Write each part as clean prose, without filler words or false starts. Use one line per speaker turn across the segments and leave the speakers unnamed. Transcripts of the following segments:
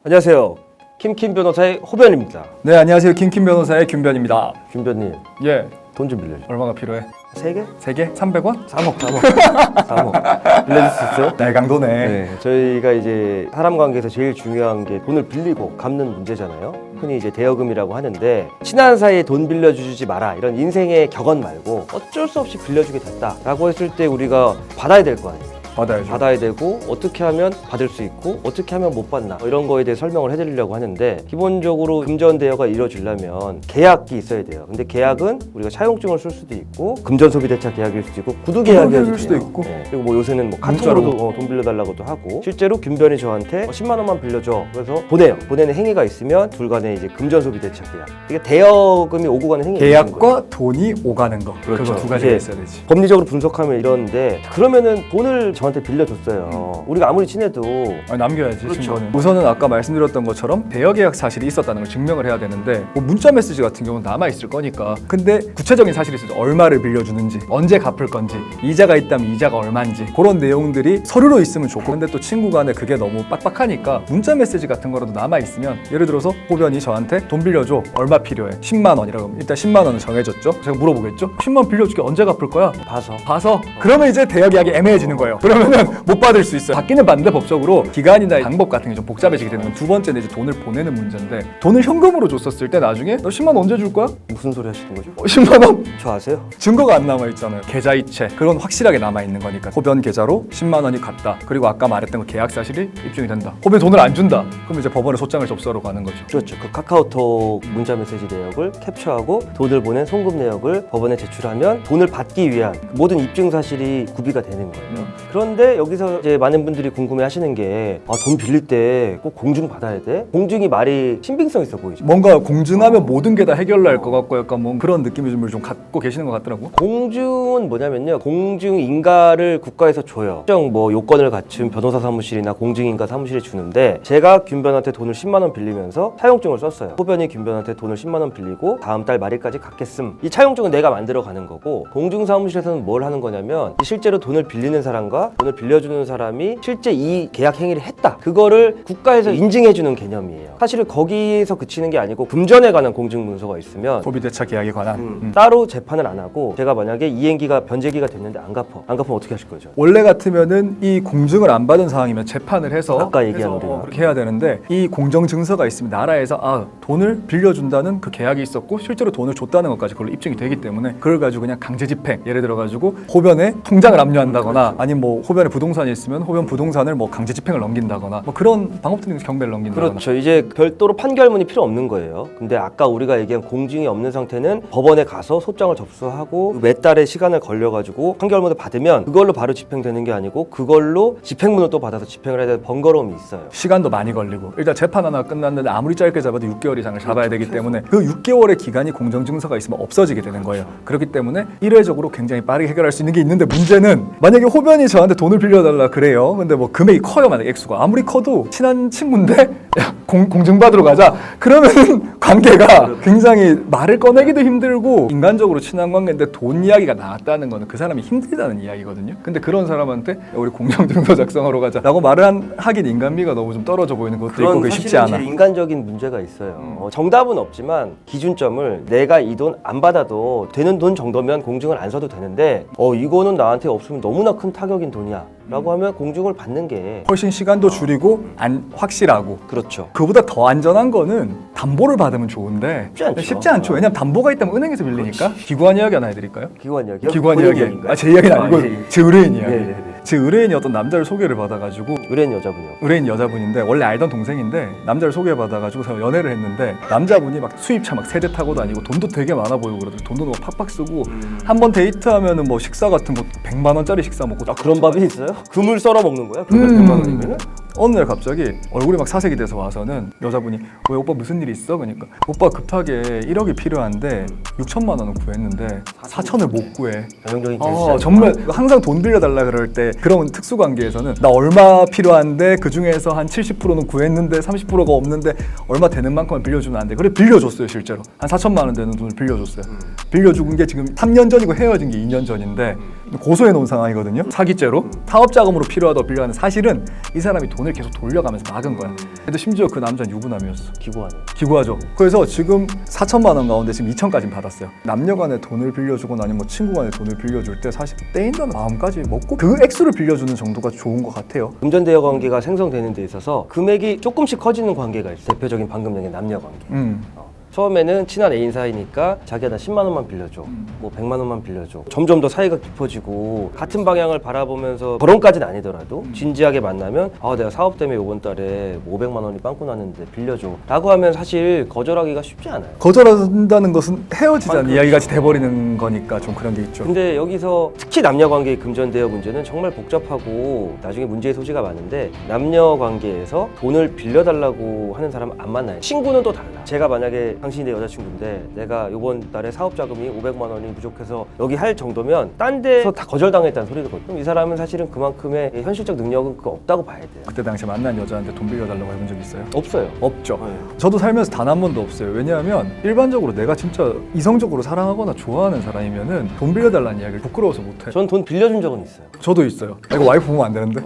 안녕하세요. 킴킴 변호사의 호변입니다.
네, 안녕하세요. 김킴 변호사의 김변입니다.
김변님,
예,
돈 좀 빌려줘.
얼마나 필요해?
3개?
3개? 300원?
3억. 빌려줄 수 있어요?
날강도네.
네, 저희가 이제 사람 관계에서 제일 중요한 게 돈을 빌리고 갚는 문제잖아요. 흔히 이제 대여금이라고 하는데 친한 사이에 돈 빌려주지 마라 이런 인생의 격언 말고 어쩔 수 없이 빌려주게 됐다라고 했을 때 우리가 받아야 될 거 아니에요.
받아야죠.
받아야 되고 어떻게 하면 받을 수 있고 어떻게 하면 못 받나 이런 거에 대해 설명을 해드리려고 하는데 기본적으로 금전 대여가 이루어지려면 계약이 있어야 돼요. 근데 계약은 우리가 차용증을 쓸 수도 있고 금전 소비 대차 계약일 수도 있고 구두 계약일 수도 있고 그리고 뭐 요새는 뭐 카톡으로도 돈 빌려달라고도 하고 실제로 김변이 저한테 10만 원만 빌려줘 그래서 보내요. 보내는 행위가 있으면 둘 간에 이제 금전 소비 대차 계약 이게 대여금이 오고 가는 행위가 있는 거예요.
계약과 돈이 오가는 거.
그렇죠.
그거 두 가지가 있어야 되지.
법리적으로 분석하면 이러는데 그러면은 돈을 저한테 빌려줬어요. 우리가 아무리 친해도
아니, 남겨야지.
그렇죠.
증거는. 우선은 아까 말씀드렸던 것처럼 대여 계약 사실이 있었다는 걸 증명을 해야 되는데 뭐 문자 메시지 같은 경우는 남아 있을 거니까. 근데 구체적인 사실이 있어요. 얼마를 빌려주는지, 언제 갚을 건지, 이자가 있다면 이자가 얼마인지 그런 내용들이 서류로 있으면 좋고. 근데 또 친구 간에 그게 너무 빡빡하니까 문자 메시지 같은 거라도 남아 있으면 예를 들어서 호변이 저한테 돈 빌려줘. 얼마 필요해? 10만 원이라고 하면 일단 10만 원은 정해졌죠. 제가 물어보겠죠. 10만 원 빌려줄게. 언제 갚을 거야? 봐서. 그러면 이제 대여 계약이 애매해지는 거예요. 그러면은 못 받을 수 있어요. 받기는 받는데 법적으로 기간이나 방법 같은 게 좀 복잡해지게 되는 건 두 번째는 이제 돈을 보내는 문제인데 돈을 현금으로 줬었을 때 나중에 너 10만 원 언제 줄 거야?
무슨 소리 하시는 거죠?
10만 원?
저 아세요?
증거가 안 남아 있잖아요. 계좌이체 그건 확실하게 남아 있는 거니까 호변 계좌로 10만 원이 갔다. 그리고 아까 말했던 거 계약 사실이 입증이 된다. 호변 돈을 안 준다. 그럼 이제 법원에 소장을 접수하러 가는 거죠.
그렇죠. 그 카카오톡 문자 메시지 내역을 캡처하고 돈을 보낸 송금 내역을 법원에 제출하면 돈을 받기 위한 모든 입증 사실이 구비가 되는 거예요. 그런데 여기서 이제 많은 분들이 궁금해하시는 게 돈 빌릴 때 꼭 공증 받아야 돼? 공증이 말이 신빙성 있어 보이죠.
뭔가 공증하면 모든 게 다 해결날 것 같고 약간 뭐 그런 느낌을 좀 갖고 계시는 것 같더라고요.
공증은 뭐냐면요. 공증 인가를 국가에서 줘요. 특정 뭐 요건을 갖춘 변호사 사무실이나 공증인가 사무실에 주는데 제가 김변한테 돈을 10만 원 빌리면서 차용증을 썼어요. 호변이 김변한테 돈을 10만 원 빌리고 다음 달 말일까지 갚겠음. 이 차용증은 내가 만들어 가는 거고 공증 사무실에서는 뭘 하는 거냐면 실제로 돈을 빌리는 사람과 돈을 빌려주는 사람이 실제 이 계약 행위를 했다. 그거를 국가에서 인증해주는 개념이에요. 사실은 거기에서 그치는 게 아니고 금전에 관한 공증 문서가 있으면
소비대차 계약에 관한
따로 재판을 안 하고 제가 만약에 이행기가 변제기가 됐는데 안 갚으면 어떻게 하실 거죠?
원래 같으면은 이 공증을 안 받은 상황이면 재판을 해서
아까 얘기한 우리가
그렇게 해야 되는데 이 공정 증서가 있으면 나라에서 돈을 빌려준다는 그 계약이 있었고 실제로 돈을 줬다는 것까지 그걸로 입증이 되기 때문에 그걸 가지고 그냥 강제 집행 예를 들어 가지고 호변에 통장을 압류한다거나
그렇죠.
아니면 뭐 호변에 부동산이 있으면 호변 부동산을 뭐 강제 집행을 넘긴다거나 뭐 그런 방법들이 경배를 넘긴다거나.
그렇죠. 이제 별도로 판결문이 필요 없는 거예요. 근데 아까 우리가 얘기한 공증이 없는 상태는 법원에 가서 소장을 접수하고 몇 달의 시간을 걸려가지고 판결문을 받으면 그걸로 바로 집행되는 게 아니고 그걸로 집행문을 또 받아서 집행을 해야 되는 번거로움이 있어요.
시간도 많이 걸리고 일단 재판 하나 끝났는데 아무리 짧게 잡아도 6개월 이상을 잡아야 되기 때문에 그 6개월의 기간이 공정증서가 있으면 없어지게 되는 거예요. 그렇기 때문에 일회적으로 굉장히 빠르게 해결할 수 있는 게 있는데 문제는 만약에 호변이 저한테 돈을 빌려달라 그래요. 근데 뭐 금액이 커요. 만약에 액수가 아무리 커도 친한 친구인데 야, 공증받으러 가자. 그러면은 관계가 굉장히 말을 꺼내기도 힘들고 인간적으로 친한 관계인데 돈 이야기가 나왔다는 거는 그 사람이 힘들다는 이야기거든요. 근데 그런 사람한테 우리 공정증서 작성하러 가자라고 말을 하긴 인간미가 너무 좀 떨어져 보이는 것도 있고 그게 쉽지 않아.
제일 인간적인 문제가 있어요. 정답은 없지만 기준점을 내가 이 돈 안 받아도 되는 돈 정도면 공증을 안 써도 되는데 이거는 나한테 없으면 너무나 큰 타격인 돈이야 라고 하면 공증을 받는 게
훨씬 시간도 줄이고 확실하고
그렇죠.
그보다 더 안전한 거는 담보를 받으면 좋은데
쉽지 않죠.
왜냐면 담보가 있다면 은행에서 빌리니까. 기관 이야기 하나 해드릴까요?
기관 이야기요?
기관 이야기. 제 이야기는 아니고 제 의뢰인 이야기.
네네네.
제 의뢰인이 어떤 남자를 소개를 받아가지고
의뢰인 여자분이요.
의뢰인 여자분인데 원래 알던 동생인데 남자를 소개받아가지고 연애를 했는데 남자분이 막 수입차 막 세대 타고도 아니고 돈도 되게 많아 보이고 그러더니 돈도 너무 팍팍 쓰고 한 번 데이트하면은 뭐 식사 같은 거 100만 원짜리 식사 먹고
그런 밥이 있어요? 금을 썰어 먹는 거야? 금을 100만 원이면은?
어느 날 갑자기 얼굴이 막 사색이 돼서 와서는 여자분이 왜 오빠 무슨 일 있어? 그러니까 오빠 급하게 1억이 필요한데 6천만 원은 구했는데 4천을 못 구해.
전형적인 케이스잖아요.
정말 항상 돈 빌려달라 그럴 때 그런 특수관계에서는 나 얼마 필요한데 그중에서 한 70%는 구했는데 30%가 없는데 얼마 되는 만큼만 빌려주면 안 돼. 그래 빌려줬어요. 실제로 한 4천만 원 되는 돈을 빌려줬어요. 빌려준 게 지금 3년 전이고 헤어진 게 2년 전인데 고소해 놓은 상황이거든요. 사기죄로 사업 자금으로 필요하다고 빌려가는 사실은 이 사람이 돈을 계속 돌려가면서 막은 거야. 근데 심지어 그 남자는 유부남이었어.
기고하네.
기구하죠. 그래서 지금 4천만 원 가운데 지금 2천까지는 받았어요. 남녀간에 돈을 빌려주거나 아니면 뭐 친구간에 돈을 빌려줄 때 사실 떼인다는 마음까지 먹고 그 액수를 빌려주는 정도가 좋은 것 같아요.
금전대여 관계가 생성되는 데 있어서 금액이 조금씩 커지는 관계가 있어요. 대표적인 방금 얘기한 남녀 관계. 처음에는 친한 애인 사이니까 자기야 나 10만 원만 빌려줘, 뭐 100만 원만 빌려줘. 점점 더 사이가 깊어지고 같은 방향을 바라보면서 결혼까지는 아니더라도 진지하게 만나면 아 내가 사업 때문에 이번 달에 500만 원이 빵꾸 났는데 빌려줘 라고 하면 사실 거절하기가 쉽지 않아요.
거절한다는 것은 헤어지자는
그렇죠.
이야기까지 돼버리는 거니까 좀 그런 게 있죠.
근데 여기서 특히 남녀 관계의 금전대여 문제는 정말 복잡하고 나중에 문제의 소지가 많은데 남녀 관계에서 돈을 빌려달라고 하는 사람은 안 만나요. 친구는 또 달라. 제가 만약에 당신이 내 여자친구인데 내가 이번 달에 사업 자금이 500만 원이 부족해서 여기 할 정도면 딴 데서 다 거절당했다는 소리거든요. 그럼 이 사람은 사실은 그만큼의 현실적 능력은 없다고 봐야 돼요.
그때 당시에 만난 여자한테 돈 빌려달라고 해본 적 있어요?
없어요.
없죠.
네.
저도 살면서 단 한 번도 없어요. 왜냐하면 일반적으로 내가 진짜 이성적으로 사랑하거나 좋아하는 사람이면은 돈 빌려달라는 이야기를 부끄러워서 못해요.
전 돈 빌려준 적은 있어요.
저도 있어요. 이거 와이프 보면 안 되는데.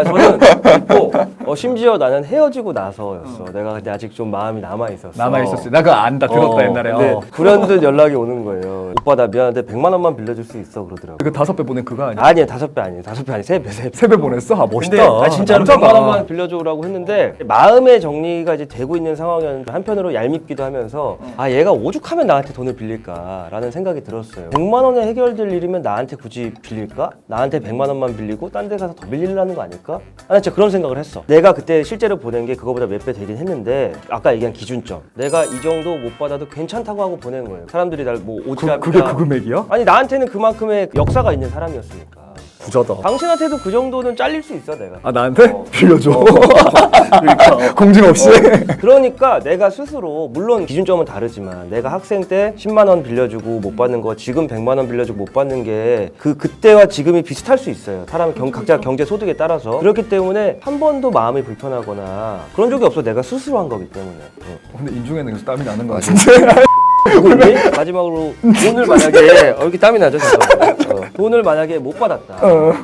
저는 있고 심지어 나는 헤어지고 나서였어. 내가 근데 아직 좀 마음이 남아있었어.
남아있었어요. 나 그거 안다. 들었다 옛날에.
근데 불현듯 연락이 오는 거예요. 오빠 나 미안한데 100만 원만 빌려줄 수 있어 그러더라고.
그 5배 보낸 그거 아니야?
아니에요. 5배 아니에요. 5배 아니에요. 3배 3배.
3배 보냈어? 아 멋있다.
근데 진짜로
남자다.
100만 원만 빌려줘라고 했는데 마음의 정리가 이제 되고 있는 상황이었는데 한편으로 얄밉기도 하면서 아 얘가 오죽하면 나한테 돈을 빌릴까라는 생각이 들었어요. 100만 원에 해결될 일이면 나한테 굳이 빌릴까? 나한테 100만 원만 빌리고 딴 데 가서 더 빌리려는 거 아닐까? 아 진짜 그런 생각을 했어. 내가 그때 실제로 보낸 게 그거보다 몇 배 되긴 했는데 아까 얘기한 기준점 내가 이 정도 못 받아도 괜찮다고 하고 보낸 거예요. 사람들이 날 뭐 오지랖이다
그게 그 금액이야?
아니 나한테는 그만큼의 역사가 있는 사람이었으니까.
부자다.
당신한테도 그 정도는 잘릴 수 있어 내가.
아 나한테? 빌려줘. 그러니까 공증 없이.
그러니까 내가 스스로 물론 기준점은 다르지만 내가 학생 때 10만 원 빌려주고 못 받는 거 지금 100만 원 빌려주고 못 받는 게 그때와 지금이 비슷할 수 있어요. 사람 각자 경제 소득에 따라서. 그렇기 때문에 한 번도 마음이 불편하거나 그런 적이 없어. 내가 스스로 한 거기 때문에.
근데 인중에는 계속 땀이 나는 거 같은데.
마지막으로 돈을 만약에 이렇게 땀이 나죠. 돈을 만약에 못 받았다.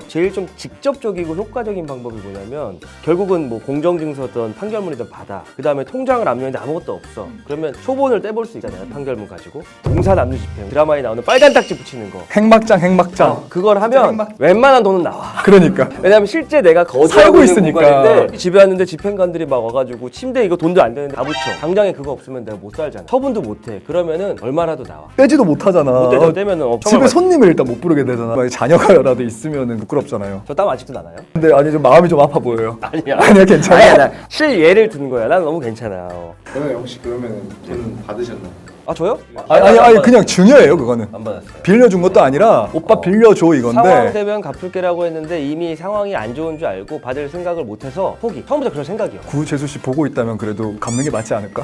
제일 좀 직접적이고 효과적인 방법이 뭐냐면 결국은 뭐 공정증서든 판결문이든 받아. 그 다음에 통장을 압류했는데 아무것도 없어. 그러면 초본을 떼볼 수 있잖아요. 판결문 가지고. 동사남유집행 드라마에 나오는 빨간 딱지 붙이는 거.
행막장.
그걸 하면 웬만한 돈은 나와.
그러니까.
왜냐면 실제 내가
살고
거주하고 있는
있으니까.
공간인데 집에 왔는데 집행관들이 막 와가지고 침대 이거 돈도 안 되는데 다 붙여. 당장에 그거 없으면 내가 못 살잖아. 처분도 못해. 그러면은 얼마라도 나와.
빼지도 못하잖아.
못 떼면은
집에 손님을 일단 못 부르게 되잖아. 만약에 자녀가라도 있으면은 부끄럽잖아요.
저 땀 아직도 나나요?
근데 아니 좀 마음이 좀 아파 보여요.
아니야
괜찮아.
아니야 나 실예를 든 거야. 난 너무 괜찮아.
그러면 혹시 그러면 돈 받으셨나요?
아 저요?
아니 그냥 증여예요 그거는.
안 받았어요.
빌려준 것도 아니라 오빠 빌려줘 이건데.
상황 되면 갚을게라고 했는데 이미 상황이 안 좋은 줄 알고 받을 생각을 못해서 포기. 처음부터 그런 생각이요.
구재수 씨 보고 있다면 그래도 갚는 게 맞지 않을까?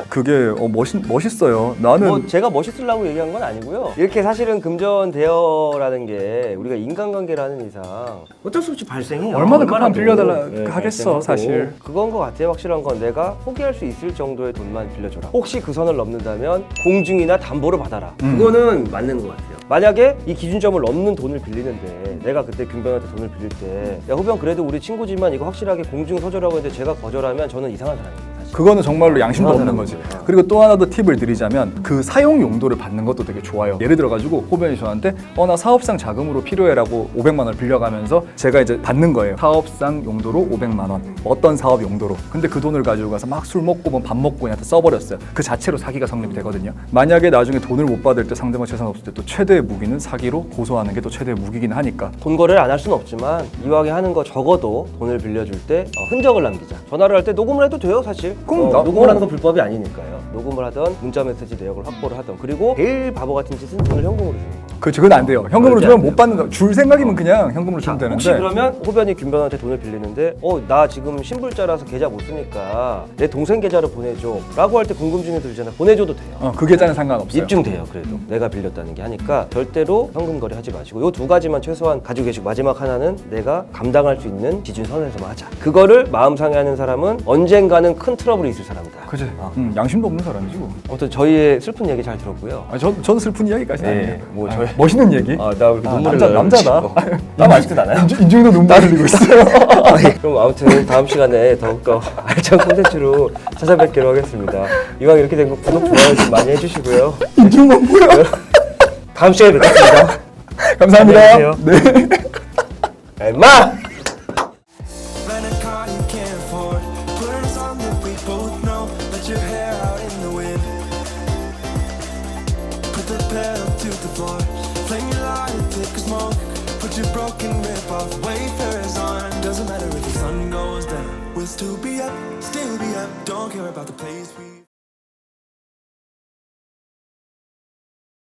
그게 멋있어요. 나는
뭐 제가 멋있으려고 얘기한 건 아니고요. 이렇게 사실은 금전 대여라는 게 우리가 인간관계라는 이상 어쩔 수 없이 발생해요.
얼마나 급하면
얼마나도.
빌려달라 하겠어
발생하고.
사실.
그건 것 같아요. 확실한 건 내가 포기할 수 있을 정도의 돈만 빌려줘라. 혹시 그 선을 넘는다면 공증이나 담보를 받아라. 그거는 맞는 것 같아요. 만약에 이 기준점을 넘는 돈을 빌리는데 내가 그때 김변한테 돈을 빌릴 때 야 호변 그래도 우리 친구지만 이거 확실하게 공증 서주라고 했는데 제가 거절하면 저는 이상한 사람입니다. 사실.
그거는 정말로 양심도 없는 거지.
사람이에요.
그리고 또 하나 더 팁을 드리자면 그 사용 용도를 받는 것도 되게 좋아요. 예를 들어가지고 호변이 저한테 나 사업상 자금으로 필요해라고 500만 원을 빌려가면서 제가 이제 받는 거예요. 사업상 용도로 500만 원. 어떤 사업 용도로. 근데 그 돈을 가지고 가서 막 술 먹고 뭐 밥 먹고 그냥 써버렸어요. 그 자체로 사기가 성립이 되거든요. 만약에 나중에 돈을 못 받을 때 상대방 재산 없을 때 또 최대의 무기는 사기로 고소하는 게 또 최대의 무기긴 하니까.
돈 거래를 안 할 수는 없지만 이왕에 하는 거 적어도 돈을 빌려줄 때 흔적을 남기자. 전화를 할 때 녹음을 해도 돼요 사실.
그럼
녹음을 하는 건 불법이 아니니까요. 녹음을 하던 문자 메시지 내역을 확보를 하던 그리고 제일 바보 같은 짓은 돈을 현금으로 주는 거.
그건 안 돼요. 현금으로
절대
주면
안 돼요.
못 받는 거. 줄 생각이면 그냥 현금으로 주면 되는데.
혹시 그러면 호변이 김변한테 돈을 빌리는데 나 지금 신불자라서 계좌 못 쓰니까 내 동생 계좌를 보내줘 라고 할 때 궁금증이 들잖아. 보내줘도 돼요.
그 계좌는 상관없어요.
입증돼요. 그래도 내가 빌렸다는 게 하니까 절대로 현금 거래 하지 마시고 요 두 가지만 최소한 가지고 계시고 마지막 하나는 내가 감당할 수 있는 기준선에서만 하자. 그거를 마음 상해하는 사람은 언젠가는 큰 트러블이 있을 사람이다.
그지. 양심도 없는 없는 사람이죠.
아무튼 저희의 슬픈 얘기 잘 들었고요.
전 슬픈 이야기까지는
네,
아니에요.
뭐 저희-
멋있는 얘기.
나 이렇게 눈물을
남자다.
나 아직도 나나요?
인중도 눈물 흘리고 있어요.
그럼 아무튼 다음 시간에 더욱더 알찬 콘텐츠로 찾아뵙기로 하겠습니다. 이왕 이렇게 된 거 구독, 좋아요 좀 많이 해주시고요.
인중만 보여.
다음 시간에 뵙겠습니다.
감사합니다.
안녕히
네.
엠마!
Rent a car you can't afford. Put on a song that we both know. Let your hair out in the wind. Put the pedal to the floor. Flame your lighter, take a smoke. Put your broken rib off. Wafers on. Doesn't matter if the sun goes down. We'll still be up, still be up. Don't care about the place we